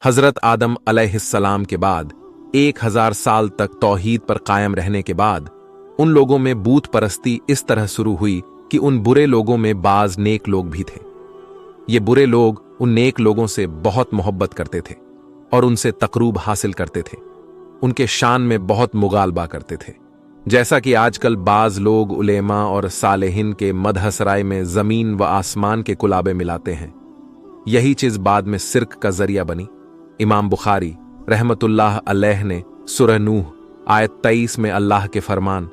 हजरत आदम अलैहिस्सलाम के बाद 1000 साल तक तौहीद पर कायम रहने के बाद उन लोगों में बूत परस्ती इस तरह शुरू हुई कि उन बुरे लोगों में बाज नेक लोग भी थे। ये बुरे लोग उन नेक लोगों से बहुत मोहब्बत करते थे और उनसे तकरूब हासिल करते थे, उनके शान में बहुत मुगालबा करते थे। जैसा कि आजकल बाज लोग उलेमा और सालेहिन के मदहसराय में जमीन व आसमान के कुलाबे मिलाते हैं, यही चीज बाद में सिर्क का जरिया बनी। इमाम बुखारी रहमतुल्लाह अलैह ने सूरह नूह आयत 23 में अल्लाह के फरमान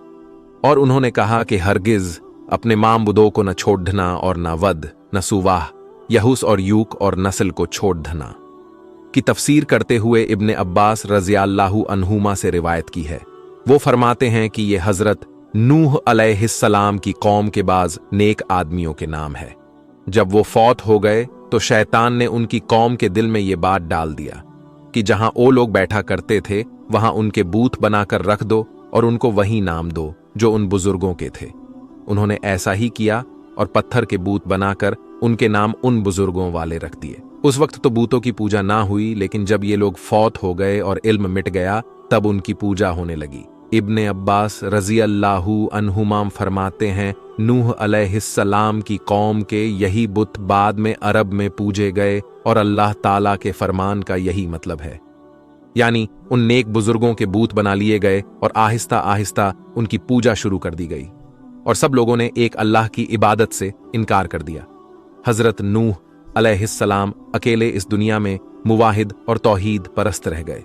और उन्होंने कहा कि हरगिज अपने मामबुदों को न छोड़ना और न वद न सुवाह यहूस और यूक और नस्ल को छोड़ना की तफसीर करते हुए इब्ने अब्बास रज़ियल्लाहु अन्हुमा से रिवायत की है। वो फरमाते हैं कि ये हजरत नूह अलैहिस्सलाम की कौम के बाज नेक आदमियों के नाम है। जब वो फौत हो गए तो शैतान ने उनकी कौम के दिल में ये बात डाल दिया कि जहां वो लोग बैठा करते थे वहां उनके बूत बनाकर रख दो और उनको वही नाम दो जो उन बुजुर्गों के थे। उन्होंने ऐसा ही किया और पत्थर के बूत बनाकर उनके नाम उन बुजुर्गों वाले रख दिए। उस वक्त तो बूतों की पूजा ना हुई, लेकिन जब ये लोग फौत हो गए और इल्म मिट गया तब उनकी पूजा होने लगी। इब्ने अब्बास रज़ियल्लाहु अन्हुमा फरमाते हैं, नूह अलैहिस्सलाम की कौम के यही बुत बाद में अरब में पूजे गए और अल्लाह ताला के फरमान का यही मतलब है। यानी उन नेक बुजुर्गों के बूत बना लिए गए और आहिस्ता आहिस्ता उनकी पूजा शुरू कर दी गई और सब लोगों ने एक अल्लाह की इबादत से इनकार कर दिया। हजरत नूह अलैहिस्सलाम अकेले इस दुनिया में मुवाहिद और तौहीद परस्त रह गए।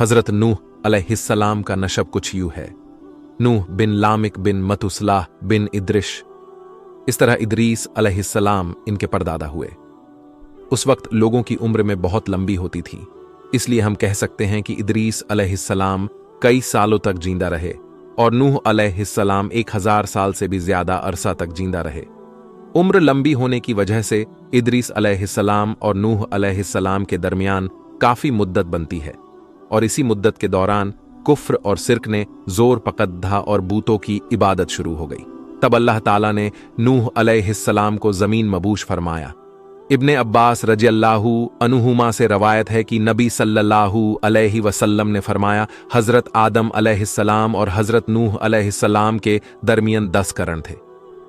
हजरत नूह अलैहिस्सलाम का नशब कुछ यूं है, नूह बिन लामिक बिन मतुसलाह बिन इद्रिश। इस तरह इद्रीस अलैहिस्सलाम इनके परदादा हुए। उस वक्त लोगों की उम्र में बहुत लंबी होती थी, इसलिए हम कह सकते हैं कि इद्रीस अलैहिस्सलाम कई सालों तक जिंदा रहे और नूह अलैहिस्सलाम 1000 साल से भी ज्यादा अरसा तक जिंदा रहे। उम्र लंबी होने की वजह से इद्रीस अलैहिस्सलाम और नूह अलैहिस्सलाम के दरमियान काफी मुद्दत बनती है और इसी मुद्दत के दौरान कुफ्र और सिर्क ने जोर पकड़ा और बूतों की इबादत शुरू हो गई। तब अल्लाह ताला ने नूह अलैहिस्सलाम को जमीन मबूश फरमाया। इब्ने अब्बास रज़ियल्लाहु अन्हुमा से रवायत है कि नबी सल्लल्लाहु अलैहि वसल्लम ने फरमाया, हजरत आदम अलैहिस्सलाम और हजरत नूह अलैहिस्सलाम के दरमियान 10 करण थे।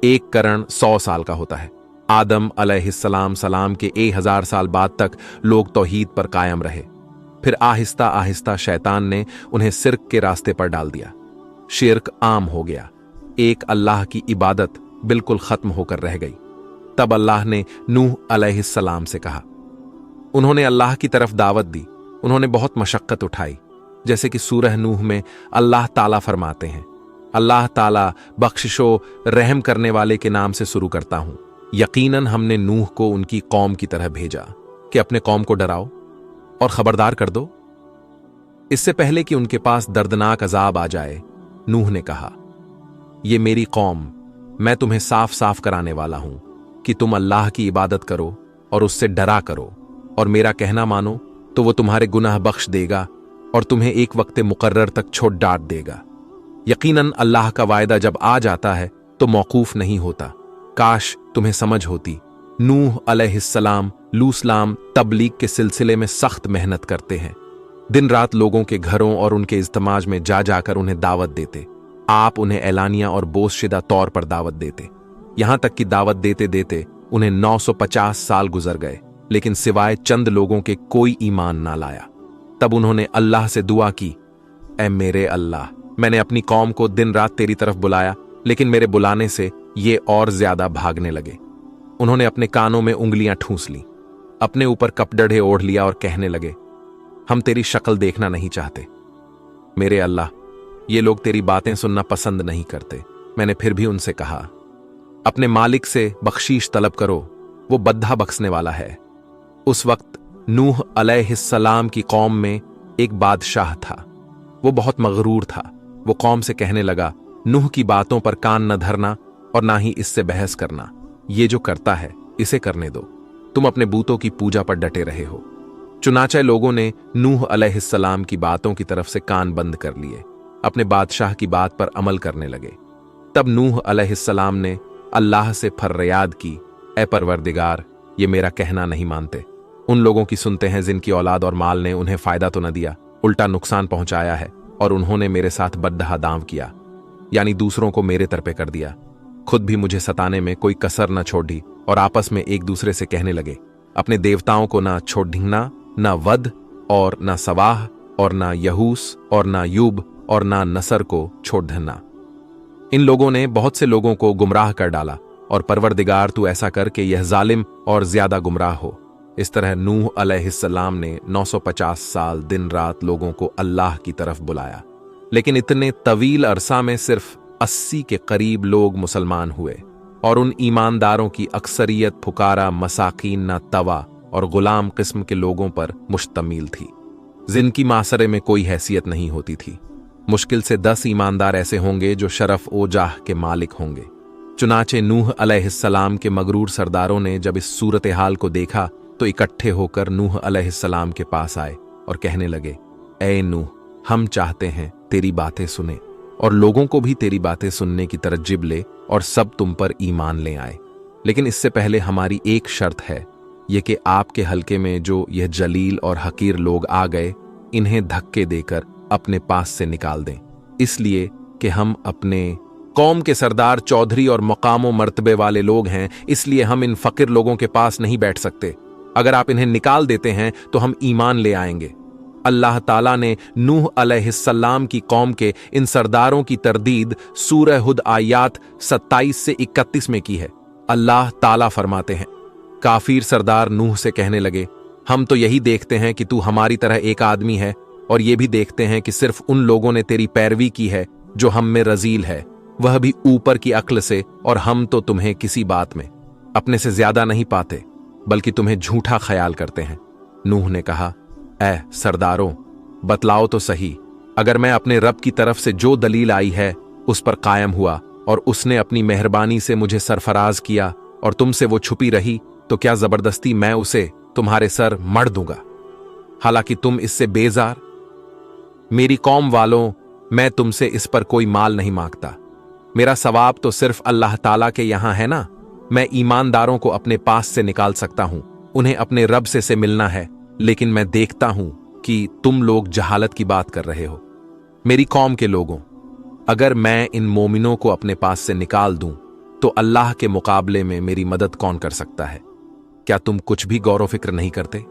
एक करण 100 साल का होता है। आदम अलैहिस्सलाम सलाम के 1000 साल बाद तक लोग तौहीद पर कायम रहे, फिर आहिस्ता आहिस्ता शैतान ने उन्हें शिर्क के रास्ते पर डाल दिया। शिर्क आम हो गया, एक अल्लाह की इबादत बिल्कुल खत्म होकर रह गई। तब अल्लाह ने नूह अलैहिस्सलाम से कहा। उन्होंने अल्लाह की तरफ दावत दी, उन्होंने बहुत मशक्कत उठाई, जैसे कि सूरह नूह में अल्लाह ताला फरमाते हैं, अल्लाह ताला बख्शिशो रहम करने वाले के नाम से शुरू करता हूं। यकीनन हमने नूह को उनकी कौम की तरह भेजा कि अपने कौम को डराओ और खबरदार कर दो, इससे पहले कि उनके पास दर्दनाक अजाब आ जाए। नूह ने कहा, ये मेरी कौम, मैं तुम्हें साफ साफ कराने वाला हूं कि तुम अल्लाह की इबादत करो और उससे डरा करो और मेरा कहना मानो तो वो तुम्हारे गुनाह बख्श देगा और तुम्हें एक वक्त मुकर्रर तक छोड़ डांट देगा। यकीनन अल्लाह का वायदा जब आ जाता है तो मौकूफ नहीं होता। काश तुम्हें समझ होती। नूह अलैहिस्सलाम लूसलाम तबलीग के सिलसिले में सख्त मेहनत करते हैं, दिन रात लोगों के घरों और उनके इज्तिमाज में जा जाकर उन्हें दावत देते। आप उन्हें एलानिया और बोझशिदा तौर पर दावत देते, यहां तक कि दावत देते देते उन्हें 950 साल गुजर गए, लेकिन सिवाय चंद लोगों के कोई ईमान ना लाया। तब उन्होंने अल्लाह से दुआ की, ऐ मेरे अल्लाह, मैंने अपनी कौम को दिन रात तेरी तरफ बुलाया, लेकिन मेरे बुलाने से ये और ज्यादा भागने लगे। उन्होंने अपने कानों में उंगलियां ठूंस ली, अपने ऊपर कपड़े ओढ़ लिया और कहने लगे, हम तेरी शक्ल देखना नहीं चाहते। मेरे अल्लाह, ये लोग तेरी बातें सुनना पसंद नहीं करते। मैंने फिर भी उनसे कहा, अपने मालिक से बख्शीश तलब करो, वो बद्धा बख्शने वाला है। उस वक्त नूह अलैहिस्सलाम की कौम में एक बादशाह था, वो बहुत मगरूर था। वो कौम से कहने लगा, नूह की बातों पर कान न धरना और ना ही इससे बहस करना। ये जो करता है इसे करने दो, तुम अपने बूतों की पूजा पर डटे रहे हो। चुनाचे लोगों ने नूह अलैहिस्सलाम की बातों की तरफ से कान बंद कर लिए, अपने बादशाह की बात पर अमल करने लगे। तब नूह अलैहिस्सलाम ने अल्लाह से फरियाद की, ऐ परवरदिगार, ये मेरा कहना नहीं मानते, उन लोगों की सुनते हैं जिनकी औलाद और माल ने उन्हें फायदा तो न दिया, उल्टा नुकसान पहुंचाया है, और उन्होंने मेरे साथ बद्दहा दांव किया, यानी दूसरों को मेरे तरफे कर दिया। खुद भी मुझे सताने में कोई कसर न छोड़ी और आपस में एक दूसरे से कहने लगे, अपने देवताओं को ना छोड़ना, ना वद और ना सवाह और ना यहूस और ना यूब और ना नसर को छोड़ देना। इन लोगों ने बहुत से लोगों को गुमराह कर डाला, और परवरदिगार तू ऐसा कर कि यह जालिम और ज्यादा गुमराह हो। इस तरह नूह अलैहिस्सलाम ने 950 साल दिन रात लोगों को अल्लाह की तरफ बुलाया, लेकिन इतने तवील अरसा में सिर्फ 80 के करीब लोग मुसलमान हुए, और उन ईमानदारों की अक्सरियत फुकारा, मसाकीन, ना तवा और गुलाम किस्म के लोगों पर मुश्तमिल थी, जिनकी मासरे में कोई हैसियत नहीं होती थी। मुश्किल से 10 ईमानदार ऐसे होंगे जो शरफ ओ जाह के मालिक होंगे। चुनाचे नूह अलैहिस्सलाम के मगरूर सरदारों ने जब इस सूरत हाल को देखा तो इकट्ठे होकर नूह अलैहिस्सलाम के पास आए और कहने लगे, ऐ नूह, हम चाहते हैं तेरी बातें सुने और लोगों को भी तेरी बातें सुनने की तरजीब ले और सब तुम पर ईमान ले आए, लेकिन इससे पहले हमारी एक शर्त है, ये कि आपके हलके में जो यह जलील और हकीर लोग आ गए, इन्हें धक्के देकर अपने पास से निकाल दें, इसलिए कि हम अपने कौम के सरदार चौधरी और मकामों मर्तबे वाले लोग हैं, इसलिए हम इन फकीर लोगों के पास नहीं बैठ सकते। अगर आप इन्हें निकाल देते हैं तो हम ईमान ले आएंगे। अल्लाह ताला ने नूह अलैहिस्सलाम की कौम के इन सरदारों की तरदीद सूरह हुद आयात 27 से 31 में की है। अल्लाह ताला फरमाते हैं, काफिर सरदार नूह से कहने लगे, हम तो यही देखते हैं कि तू हमारी तरह एक आदमी है, और ये भी देखते हैं कि सिर्फ उन लोगों ने तेरी पैरवी की है जो हम में रजील है, वह भी ऊपर की अक्ल से, और हम तो तुम्हें किसी बात में अपने से ज्यादा नहीं पाते, बल्कि तुम्हें झूठा ख्याल करते हैं। नूह ने कहा, ऐ सरदारों, बतलाओ तो सही, अगर मैं अपने रब की तरफ से जो दलील आई है उस पर कायम हुआ और उसने अपनी मेहरबानी से मुझे सरफराज किया और तुमसे वो छुपी रही, तो क्या जबरदस्ती मैं उसे तुम्हारे सर मढ़ दूंगा, हालांकि तुम इससे बेजार। मेरी कौम वालों, मैं तुमसे इस पर कोई माल नहीं मांगता, मेरा सवाब तो सिर्फ अल्लाह ताला के यहां है ना। मैं ईमानदारों को अपने पास से निकाल सकता हूं, उन्हें अपने रब से मिलना है, लेकिन मैं देखता हूं कि तुम लोग जहालत की बात कर रहे हो। मेरी कौम के लोगों, अगर मैं इन मोमिनों को अपने पास से निकाल दूं तो अल्लाह के मुकाबले में मेरी मदद कौन कर सकता है? क्या तुम कुछ भी गौर फिक्र नहीं करते?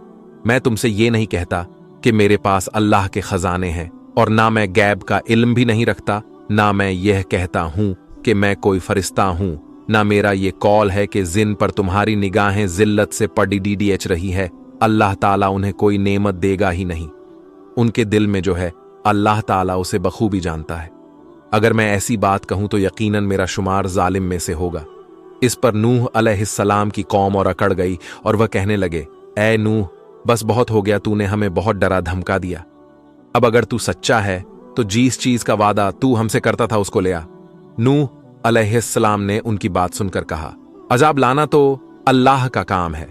मैं तुमसे ये नहीं कहता कि मेरे पास अल्लाह के खजाने हैं, और ना मैं गैब का इल्म भी नहीं रखता, ना मैं यह कहता हूं कि मैं कोई फरिश्ता हूं, ना मेरा ये कौल है कि जिन पर तुम्हारी निगाहें जिल्लत से पड़ी रही है, अल्लाह ताला उन्हें कोई नेमत देगा ही नहीं। उनके दिल में जो है अल्लाह ताला उसे बखूबी जानता है। अगर मैं ऐसी बात कहूं तो यकीनन मेरा शुमार जालिम में से होगा। इस पर नूह अलैहिस्सलाम की कौम और अकड़ गई और वह कहने लगे, ऐ नूह, बस बहुत हो गया, तूने हमें बहुत डरा धमका दिया। अब अगर तू सच्चा है तो जिस चीज का वादा तू हमसे करता था उसको ले आ। नूह अलैहिस्सलाम ने उनकी बात सुनकर कहा, अजाब लाना तो अल्लाह का काम है,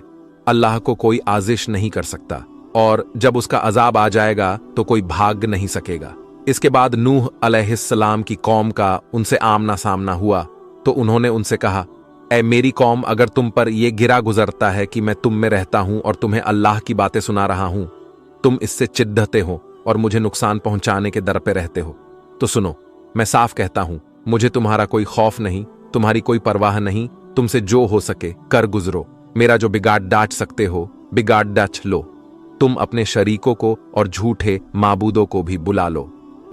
अल्लाह को कोई आजिश नहीं कर सकता, और जब उसका अजाब आ जाएगा तो कोई भाग नहीं सकेगा। इसके बाद नूह अलैहिस्सलाम की कौम का उनसे आमना सामना हुआ तो उन्होंने उनसे कहा, ऐ मेरी कौम, अगर तुम पर यह गिरा गुजरता है कि मैं तुम में रहता हूं और तुम्हें अल्लाह की बातें सुना रहा हूं, तुम इससे चिढ़ते हो और मुझे नुकसान पहुंचाने के दर पे रहते हो, तो सुनो, मैं साफ कहता हूं, मुझे तुम्हारा कोई खौफ नहीं, तुम्हारी कोई परवाह नहीं, तुमसे जो हो सके कर गुजरो, मेरा जो बिगाड़ डांच सकते हो बिगाड़ डांच लो। तुम अपने शरीकों को और झूठे माबूदों को भी बुला लो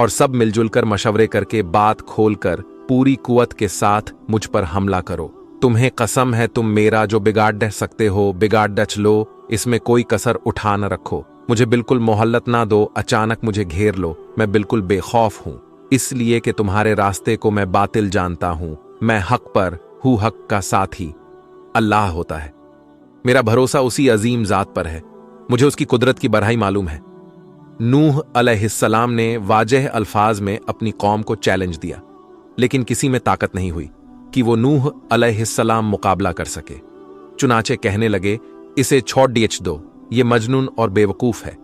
और सब मिलजुल कर मशवरे करके बात खोलकर पूरी कुवत के साथ मुझ पर हमला करो। तुम्हें कसम है, तुम मेरा जो बिगाड़ डच सकते हो बिगाड़ डच लो, इसमें कोई कसर उठा न रखो। मुझे बिल्कुल मोहल्लत ना दो, अचानक मुझे घेर लो, मैं बिल्कुल बेखौफ हूं, इसलिए कि तुम्हारे रास्ते को मैं बातिल जानता हूं। मैं हक पर हूं, हक का साथी अल्लाह होता है। मेरा भरोसा उसी अजीम जात पर है, मुझे उसकी कुदरत की बड़ाई मालूम है। नूह अलैहिस्सलाम ने वाजह अल्फाज में अपनी कौम को चैलेंज दिया, लेकिन किसी में ताकत नहीं हुई कि वो नूह अलैहिस्सलाम मुकाबला कर सके। चुनाचे कहने लगे, इसे छोड़ दो, ये मजनून और बेवकूफ है,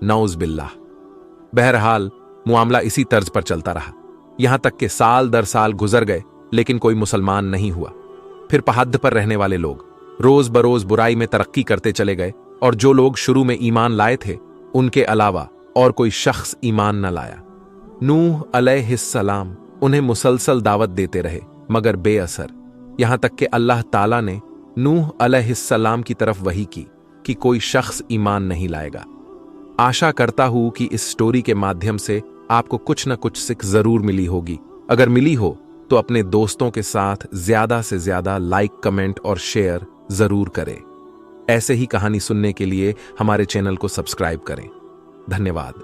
नऊज बिल्लाह। बहरहाल मुआमला इसी तर्ज पर चलता रहा, यहां तक कि साल दर साल गुजर गए, लेकिन कोई मुसलमान नहीं हुआ। फिर पहाड़ पर रहने वाले लोग रोज बरोज बुराई में तरक्की करते चले गए और जो लोग शुरू में ईमान लाए थे उनके अलावा और कोई शख्स ईमान न लाया। नूह अलैहिस्सलाम उन्हें मुसलसल दावत देते रहे मगर बेअसर, यहां तक कि अल्लाह ताला ने नूह अलैहिस्सलाम की तरफ वही की कि कोई शख्स ईमान नहीं लाएगा। आशा करता हूं कि इस स्टोरी के माध्यम से आपको कुछ न कुछ सीख जरूर मिली होगी। अगर मिली हो तो अपने दोस्तों के साथ ज्यादा से ज्यादा लाइक, कमेंट और शेयर जरूर करें। ऐसे ही कहानी सुनने के लिए हमारे चैनल को सब्सक्राइब करें। धन्यवाद।